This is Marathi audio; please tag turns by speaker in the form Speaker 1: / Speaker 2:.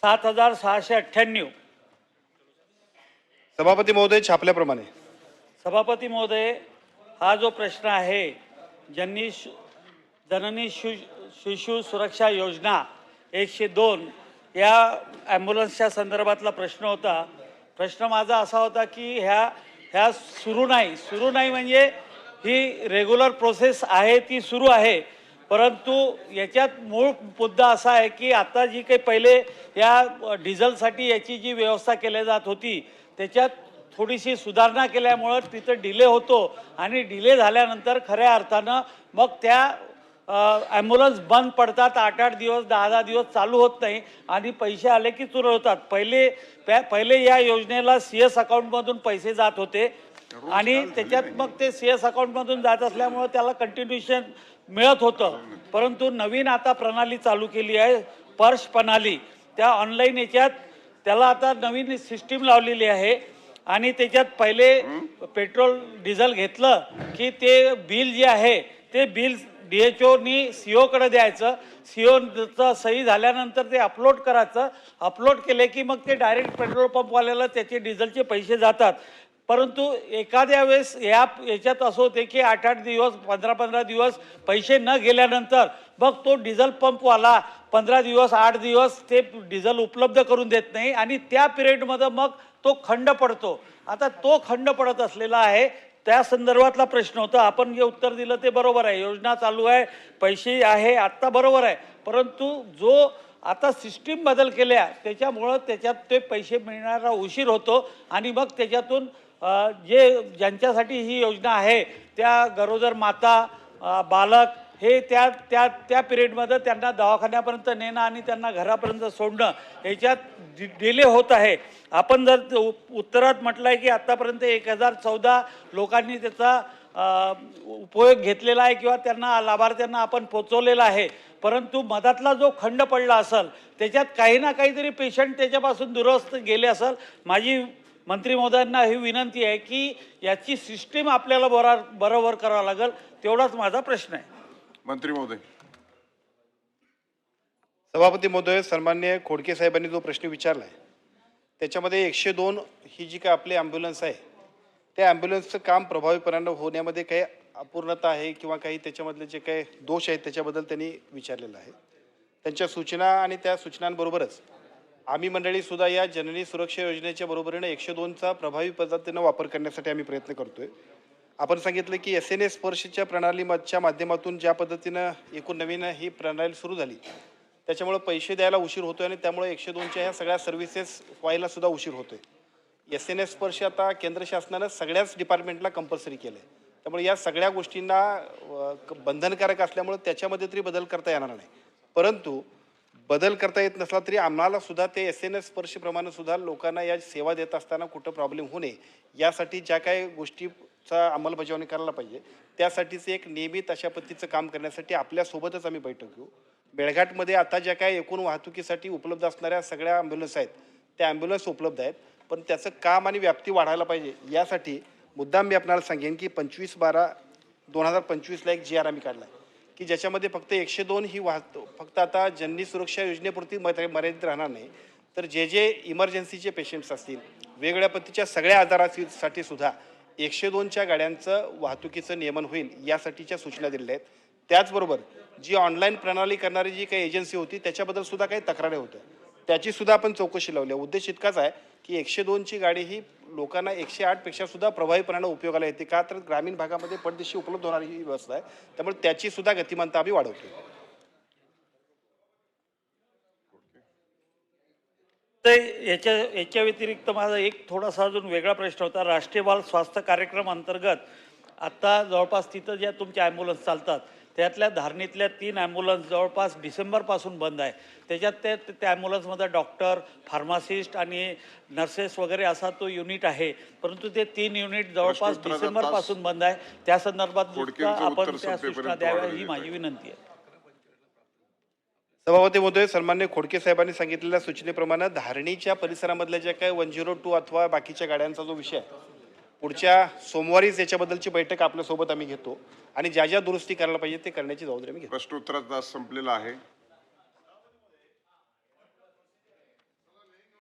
Speaker 1: 7,698।
Speaker 2: सभापती महोदय छापल्याप्रमाणे
Speaker 1: सभापती महोदय, हा जो प्रश्न आहे जननी शिशु सुरक्षा योजना 102 या ॲम्ब्युलन्सच्या संदर्भातला प्रश्न होता। प्रश्न माझा असा होता की ह्या सुरू नाही म्हणजे ही रेग्युलर प्रोसेस आहे ती सुरू आहे, परंतु याच्यात मूळ मुद्दा असा आहे की आता जी काही पहिले या डिझेलसाठी याची जी व्यवस्था केली जात होती त्याच्यात थोडीशी सुधारणा केल्यामुळं तिथं डिले होतो आणि डिले झाल्यानंतर खऱ्या अर्थानं मग त्या ॲम्ब्युलन्स बंद पडतात, 8-8 दिवस 10-10 दिवस चालू होत नाही आणि पैसे आले की सुरू होतात। पहिले या योजनेला CS अकाउंटमधून पैसे जात होते आणि त्याच्यात मग ते CS अकाउंटमधून जात असल्यामुळं त्याला कंटिन्युएशन मिळत होतं, परंतु नवीन आता प्रणाली चालू केली आहे पर्श प्रणाली, त्या ऑनलाईन याच्यात त्याला आता नवीन सिस्टीम लावलेली आहे आणि त्याच्यात पहिले पेट्रोल डिझेल घेतलं की ते बिल जे आहे ते बिल DHOनी CO कडे द्यायचं, COचं सही झाल्यानंतर ते अपलोड करायचं, अपलोड केले की मग ते डायरेक्ट पेट्रोल पंपवाल्याला त्याचे डिझेलचे पैसे जातात। परंतु एखाद्या वेळेस याच्यात असं होते की 8-8 दिवस 15-15 दिवस पैसे न गेल्यानंतर मग तो डिझेल पंपवाला 15 दिवस 8 दिवस ते डिझेल उपलब्ध करून देत नाही आणि त्या पिरियडमध्ये मग तो खंड पडतो। आता तो खंड पडत असलेला आहे, त्या संदर्भातला प्रश्न होता। आपण जे उत्तर दिलं ते बरोबर आहे, योजना चालू आहे, पैसे आहे आत्ता बरोबर आहे, परंतु जो आता सिस्टीम बदल केल्या त्याच्यामुळं त्याच्यात ते पैसे मिळणारा उशीर होतो आणि मग त्याच्यातून ज्यांच्यासाठी ही योजना आहे त्या गरोदर माता बालक हे त्या पिरियडमध्ये त्यांना दवाखान्यापर्यंत नेणं आणि त्यांना घरापर्यंत सोडणं याच्यात डिले होत आहे। आपण जर उत्तरात म्हटलं आहे की आत्तापर्यंत 1014 लोकांनी त्याचा उपयोग घेतलेला आहे किंवा त्यांना लाभार्थ्यांना आपण पोचवलेला आहे, परंतु मधातला जो खंड पडला असेल त्याच्यात काही ना काहीतरी पेशंट त्याच्यापासून दुरस्त गेले असेल। माझी मंत्री महोदयांना ही विनंती आहे की याची सिस्टीम आपल्याला बरोबर करावं लागेल, तेवढाच माझा प्रश्न आहे।
Speaker 3: मंत्री महोदय।
Speaker 2: सभापती महोदय सन्माननीय खोडके साहेबांनी जो प्रश्न विचारला आहे त्याच्यामध्ये 102 ही जी काय आपली ॲम्ब्युलन्स आहे त्या ॲम्ब्युलन्सचं काम प्रभावीपणे होण्यामध्ये काही अपूर्णता आहे किंवा काही त्याच्यामधले जे काही दोष आहेत त्याच्याबद्दल त्यांनी विचारलेलं आहे। त्यांच्या सूचना आणि त्या सूचनांबरोबरच आम्ही मंडळीसुद्धा या जननी सुरक्षा योजनेच्या बरोबरीने 102चा प्रभावी पद्धतीनं वापर करण्यासाठी आम्ही प्रयत्न करतोय। आपण सांगितलं की SNS स्पर्शच्या प्रणालीच्या माध्यमातून ज्या पद्धतीनं एकूण नवीन ही प्रणाली सुरू झाली त्याच्यामुळे पैसे द्यायला उशीर होतोय आणि त्यामुळे 102च्या ह्या सगळ्या सर्व्हिसेस व्हायला सुद्धा उशीर होतोय। SNS स्पर्श आता केंद्र शासनानं सगळ्याच डिपार्टमेंटला कंपल्सरी केलं आहे, त्यामुळे या सगळ्या गोष्टींना बंधनकारक असल्यामुळे त्याच्यामध्ये तरी बदल करता येणार नाही, परंतु बदल करता येत नसला तरी आम्हाला सुद्धा ते SNS स्पर्शप्रमाणे सुद्धा लोकांना या सेवा देत असताना कुठं प्रॉब्लेम होऊ नये यासाठी ज्या काही गोष्टीचा अंमलबजावणी करायला पाहिजे त्यासाठीच एक नियमित अशा पद्धतीचं काम करण्यासाठी आपल्यासोबतच आम्ही बैठक घेऊ। मेळघाटमध्ये आता ज्या काही एकूण वाहतुकीसाठी उपलब्ध असणाऱ्या सगळ्या ॲम्ब्युलन्स आहेत त्या ॲम्ब्युलन्स उपलब्ध आहेत, पण त्याचं काम आणि व्याप्ती वाढायला पाहिजे यासाठी मुद्दाम मी आपल्याला सांगेन की 25/12/2025ला एक GR आम्ही काढला आहे की ज्याच्यामध्ये फक्त 102 ही फक्त आता जननी सुरक्षा योजनेपुरती मर्यादित राहणार नाही, तर जे इमर्जन्सीचे पेशंट्स असतील वेगवेगळ्या पद्धतीच्या सगळ्या आजारासाठी सुद्धा 102च्या गाड्यांचं वाहतुकीचं नियमन होईल यासाठीच्या सूचना दिलेल्या आहेत। त्याचबरोबर जी ऑनलाईन प्रणाली करणारी जी काही एजन्सी होती त्याच्याबद्दल सुद्धा काही तक्रारी होत्या त्याची सुद्धा आपण चौकशी लावली आहे। उद्देश इतकाच आहे की 102ची गाडी ही लोकांना 108 पेक्षा सुद्धा प्रभावीपणे उपयोगाला येते, का तर ग्रामीण भागामध्ये पटदिशी उपलब्ध होणारी ही व्यवस्था आहे, त्यामुळे त्याची सुद्धा गतिमानता आम्ही वाढवतो।
Speaker 1: याच्या व्यतिरिक्त माझा एक थोडासा अजून वेगळा प्रश्न होता। राष्ट्रीय बाल स्वास्थ्य कार्यक्रम अंतर्गत आता जवळपास तिथं ज्या तुमच्या ॲम्ब्युलन्स चालतात त्यातल्या धारणीतल्या 3 ॲम्ब्युलन्स जवळपास डिसेंबरपासून बंद आहे, त्याच्यात त्या ॲम्ब्युलन्समध्ये डॉक्टर फार्मासिस्ट आणि नर्सेस वगैरे असा तो युनिट आहे, परंतु ते 3 युनिट जवळपास डिसेंबरपासून बंद आहे, त्या संदर्भात आपण त्या सूचना द्याव्या ही माझी विनंती आहे।
Speaker 2: सभापती महोदय सन्माननीय खोडके साहेबांनी सांगितलेल्या सूचनेप्रमाणे धारणीच्या परिसरामधल्या ज्या काही 102 अथवा बाकीच्या गाड्यांचा जो विषय आहे पुढच्या सोमवारीच याच्याबद्दलची बैठक आपल्यासोबत आम्ही घेतो आणि ज्या ज्या दुरुस्ती करायला पाहिजे ते करण्याची जबाबदारी मी घेतो।
Speaker 3: प्रश्नोत्तराचा तास संपलेला आहे।